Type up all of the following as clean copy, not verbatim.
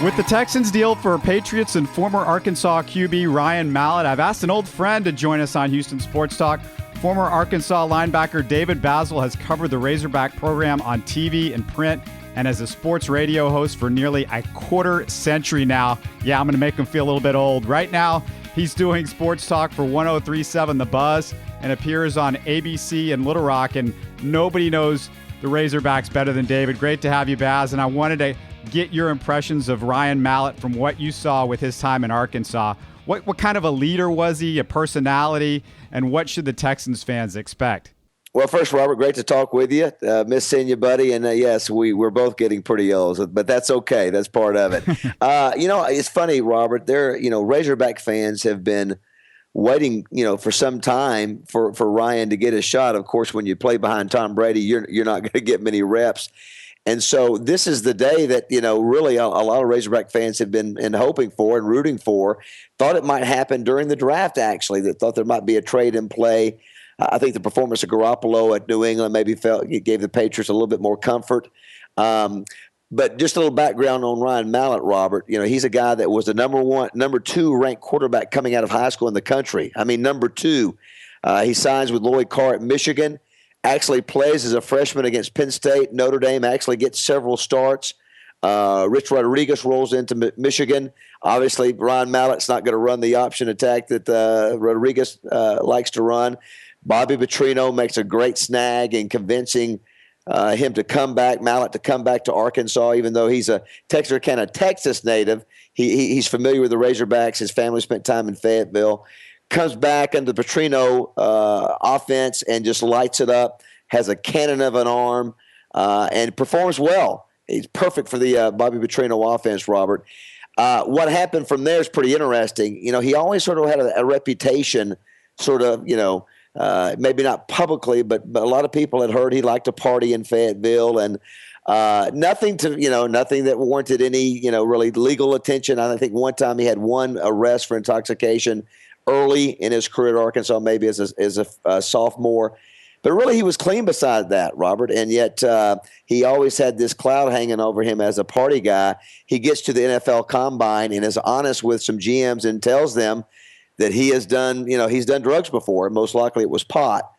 With the Texans deal for Patriots and former Arkansas QB Ryan Mallett, I've asked an old friend to join us on Houston Sports Talk. Former Arkansas linebacker David Bazzel has covered the Razorback program on TV and print and as a sports radio host for nearly a quarter century now. Yeah, I'm going to make him feel a little bit old. Right now, he's doing sports talk for 103.7 The Buzz and appears on ABC and Little Rock, and nobody knows the Razorbacks better than David. Great to have you, Baz, and I wanted to get your impressions of Ryan Mallett from what you saw with his time in Arkansas. What kind of a leader was he, a personality, and what should the Texans fans expect? Well, first, Robert, great to talk with you. Miss seeing you, buddy. And yes, we're both getting pretty old, but that's okay. That's part of it. It's funny, Robert. Razorback fans have been waiting, for some time for Ryan to get a shot. Of course, when you play behind Tom Brady, you're not going to get many reps. And so this is the day that, really a lot of Razorback fans have been hoping for and rooting for. Thought it might happen during the draft, actually, that thought there might be a trade in play. I think the performance of Garoppolo at New England maybe gave the Patriots a little bit more comfort. But just a little background on Ryan Mallett, Robert. He's a guy that was the number two ranked quarterback coming out of high school in the country. I mean, number two. He signs with Lloyd Carr at Michigan. Actually plays as a freshman against Penn State. Notre Dame actually gets several starts. Rich Rodriguez rolls into Michigan. Obviously, Ryan Mallett's not going to run the option attack that Rodriguez likes to run. Bobby Petrino makes a great snag in convincing him to come back, Mallett to come back to Arkansas, even though he's a Texarkana, Texas native. He's familiar with the Razorbacks. His family spent time in Fayetteville. Comes back under the Petrino offense and just lights it up, has a cannon of an arm, and performs well. He's perfect for the Bobby Petrino offense, Robert. What happened from there is pretty interesting. He always sort of had a reputation, maybe not publicly, but a lot of people had heard he liked to party in Fayetteville, and nothing that warranted any, really legal attention. I think one time he had one arrest for intoxication early in his career at Arkansas, maybe as a sophomore. But really, he was clean beside that, Robert. And yet he always had this cloud hanging over him as a party guy. He gets to the NFL Combine and is honest with some GMs and tells them that he has done, he's done drugs before. Most likely it was pot.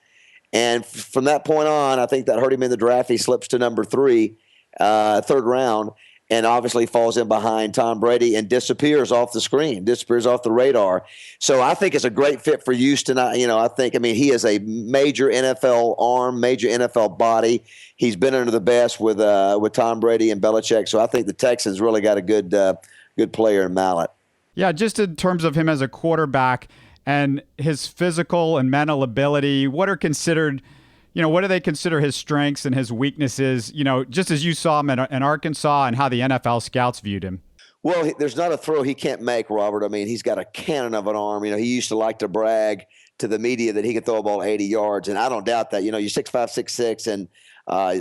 And from that point on, I think that hurt him in the draft. He slips to number 3, third round, and obviously falls in behind Tom Brady and disappears off the screen, disappears off the radar. So I think it's a great fit for Houston. He is a major NFL arm, major NFL body. He's been under the best with Tom Brady and Belichick. So I think the Texans really got a good player in Mallet. Yeah, just in terms of him as a quarterback and his physical and mental ability, what do they consider his strengths and his weaknesses, just as you saw him in Arkansas and how the NFL scouts viewed him? Well, there's not a throw he can't make, Robert. I mean, he's got a cannon of an arm. He used to like to brag to the media that he could throw a ball 80 yards, and I don't doubt that. You're 6'5", 6'6", and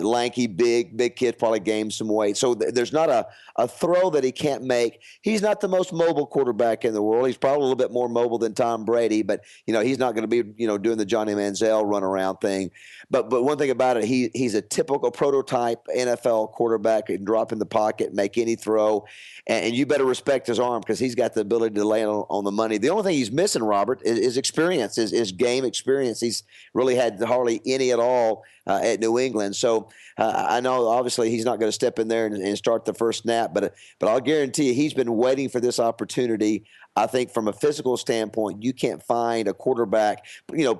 lanky, big kid, probably gained some weight. So there's not a throw that he can't make. He's not the most mobile quarterback in the world. He's probably a little bit more mobile than Tom Brady, but he's not going to be doing the Johnny Manziel run around thing. But one thing about it, he's a typical prototype NFL quarterback. He can drop in the pocket, make any throw, and you better respect his arm because he's got the ability to land on the money. The only thing he's missing, Robert, is experience, is game experience. He's really had hardly any at all at New England. So I know obviously he's not going to step in there and start the first snap, but I'll guarantee you he's been waiting for this opportunity. I think from a physical standpoint, you can't find a quarterback.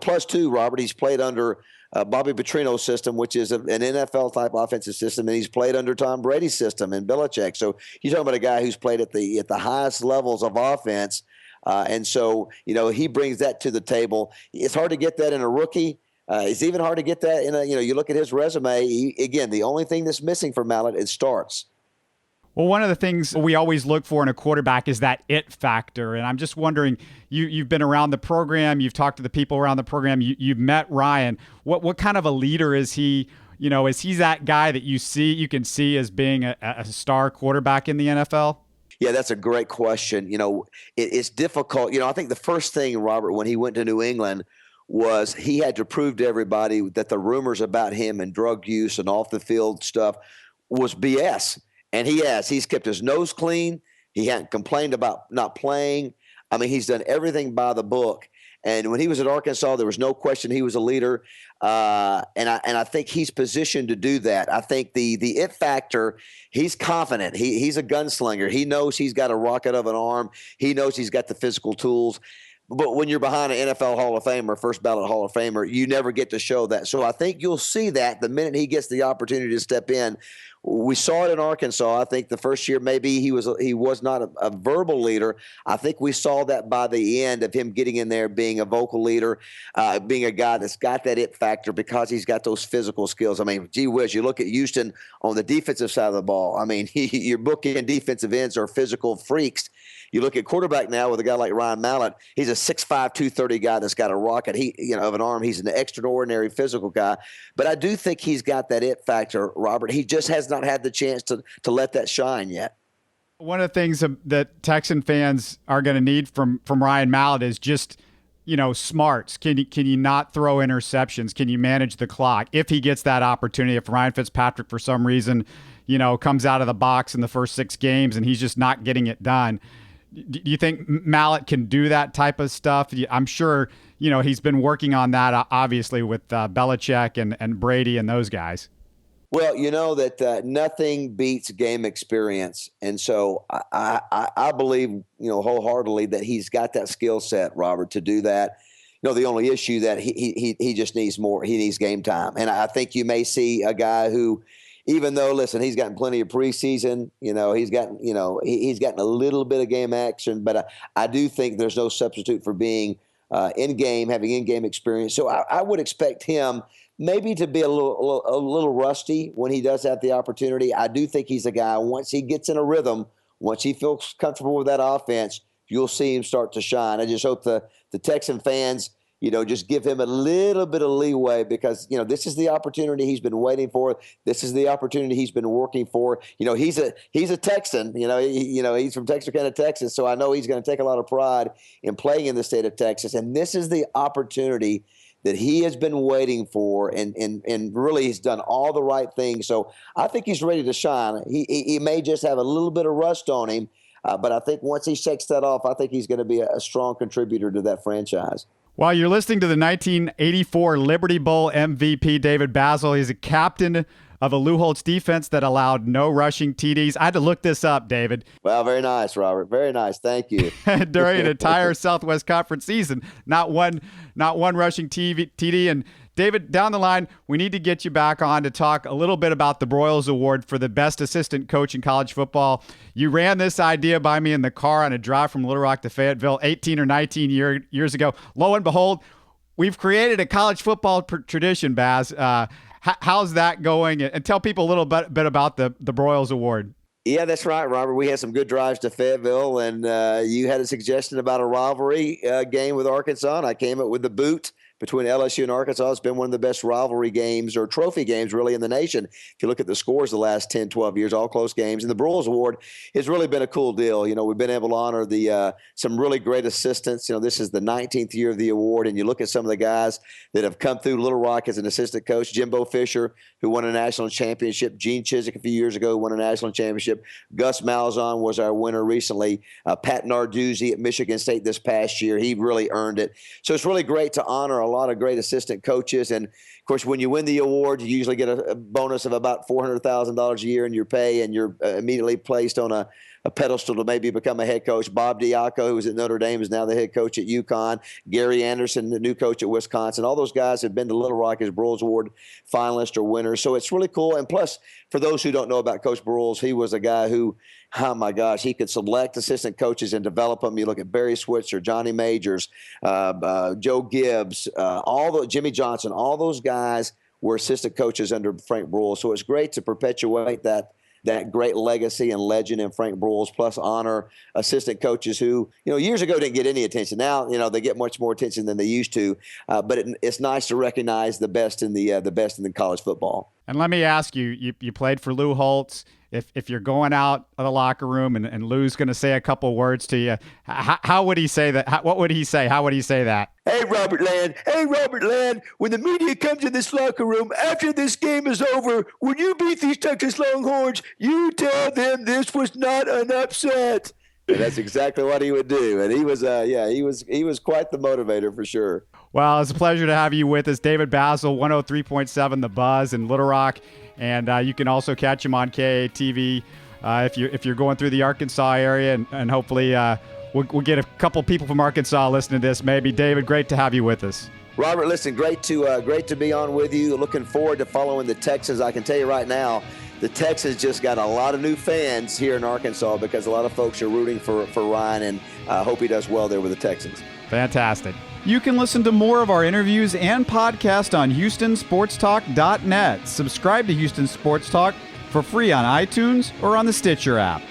Plus two, Robert, he's played under Bobby Petrino's system, which is an NFL-type offensive system, and he's played under Tom Brady's system and Belichick. So you're talking about a guy who's played at the highest levels of offense, and so he brings that to the table. It's hard to get that in a rookie. It's even hard to get that in you look at his resume. Again, the only thing that's missing for Mallet is starts. Well, one of the things we always look for in a quarterback is that it factor. And I'm just wondering, you've been around the program, you've talked to the people around the program, you've met Ryan. What kind of a leader is he? Is he that guy that you can see as being a star quarterback in the NFL? Yeah, that's a great question. It's difficult. I think the first thing, Robert, when he went to New England was he had to prove to everybody that the rumors about him and drug use and off the field stuff was BS. And he's kept his nose clean. He hadn't complained about not playing. I mean, he's done everything by the book. And when he was at Arkansas, there was no question he was a leader. And I think he's positioned to do that. I think the it factor, he's confident. He's a gunslinger. He knows he's got a rocket of an arm. He knows he's got the physical tools. But when you're behind an NFL Hall of Famer, first ballot Hall of Famer, you never get to show that. So I think you'll see that the minute he gets the opportunity to step in. We saw it in Arkansas. I think the first year maybe he was not a verbal leader. I think we saw that by the end of him getting in there, being a vocal leader, being a guy that's got that it factor because he's got those physical skills. I mean, gee whiz, you look at Houston on the defensive side of the ball. I mean, your bookend defensive ends are physical freaks. You look at quarterback now with a guy like Ryan Mallett. He's a 6'5", 230 guy that's got a rocket. Of an arm. He's an extraordinary physical guy. But I do think he's got that it factor, Robert. He just has not had the chance to let that shine yet. One of the things that Texan fans are going to need from Ryan Mallett is just, smarts. Can you not throw interceptions? Can you manage the clock? If he gets that opportunity, if Ryan Fitzpatrick for some reason, comes out of the box in the first 6 games and he's just not getting it done. Do you think Mallet can do that type of stuff? I'm sure, he's been working on that, obviously, with Belichick and Brady and those guys. Well, you know that nothing beats game experience. And so I believe, wholeheartedly that he's got that skill set, Robert, to do that. The only issue that he just needs more. He needs game time. And I think you may see a guy who, even though, listen, he's gotten plenty of preseason, he's gotten a little bit of game action, but I do think there's no substitute for being in game, having in-game experience. So I would expect him maybe to be a little rusty when he does have the opportunity. I do think he's a guy, once he gets in a rhythm, once he feels comfortable with that offense, you'll see him start to shine. I just hope the Texan fans, just give him a little bit of leeway because, this is the opportunity he's been waiting for. This is the opportunity he's been working for. He's a Texan, he's from Texarkana, Texas. So I know he's going to take a lot of pride in playing in the state of Texas. And this is the opportunity that he has been waiting for and really he's done all the right things. So I think he's ready to shine. He may just have a little bit of rust on him, but I think once he shakes that off, I think he's going to be a strong contributor to that franchise. While you're listening to the 1984 Liberty Bowl MVP, David Bazzel, he's a captain of a Lou Holtz defense that allowed no rushing TDs. I had to look this up, David. Well, very nice, Robert. Very nice. Thank you. During an entire Southwest Conference season, not one rushing TD. And David, down the line, we need to get you back on to talk a little bit about the Broyles Award for the best assistant coach in college football. You ran this idea by me in the car on a drive from Little Rock to Fayetteville 18 or 19 years ago. Lo and behold, we've created a college football tradition, Baz. How's that going? And tell people a little bit about the Broyles Award. Yeah, that's right, Robert. We had some good drives to Fayetteville, and you had a suggestion about a rivalry game with Arkansas, and I came up with the boot between LSU and Arkansas. It's been one of the best rivalry games or trophy games really in the nation. If you look at the scores the last 10, 12 years, all close games. And the Broyles Award has really been a cool deal. We've been able to honor some really great assistants. This is the 19th year of the award, and you look at some of the guys that have come through Little Rock as an assistant coach. Jimbo Fisher, who won a national championship. Gene Chizik a few years ago won a national championship. Gus Malzahn was our winner recently. Pat Narduzzi at Michigan State this past year. He really earned it. So it's really great to honor a lot of great assistant coaches. And of course, when you win the award, you usually get a bonus of about $400,000 a year in your pay, and you're immediately placed on a pedestal to maybe become a head coach. Bob Diaco, who was at Notre Dame, is now the head coach at UConn. Gary Anderson, the new coach at Wisconsin. All those guys have been to Little Rock as Broyles Award finalists or winners. So it's really cool. And plus, for those who don't know about Coach Broyles, he was a guy who, oh my gosh, he could select assistant coaches and develop them. You look at Barry Switzer, Johnny Majors, Joe Gibbs, Jimmy Johnson, all those guys were assistant coaches under Frank Broyles. So it's great to perpetuate that great legacy and legend in Frank Broyles, plus honor assistant coaches who, years ago didn't get any attention. Now, they get much more attention than they used to. But it's nice to recognize the best in the college football. And let me ask you, you played for Lou Holtz. If you're going out of the locker room and Lou's going to say a couple words to you, how would he say that? What would he say? How would he say that? Hey, Robert Land, when the media comes in this locker room after this game is over, when you beat these Texas Longhorns, you tell them this was not an upset. And that's exactly what he would do. And he was, he was quite the motivator for sure. Well, it's a pleasure to have you with us. David Bazzel, 103.7 The Buzz in Little Rock. And you can also catch him on KATV if you're going through the Arkansas area. And hopefully we'll get a couple people from Arkansas listening to this. Maybe. David, great to have you with us. Robert, listen, great to be on with you. Looking forward to following the Texans. I can tell you right now, the Texans just got a lot of new fans here in Arkansas because a lot of folks are rooting for Ryan, and I hope he does well there with the Texans. Fantastic. You can listen to more of our interviews and podcast on HoustonSportsTalk.net. Subscribe to Houston Sports Talk for free on iTunes or on the Stitcher app.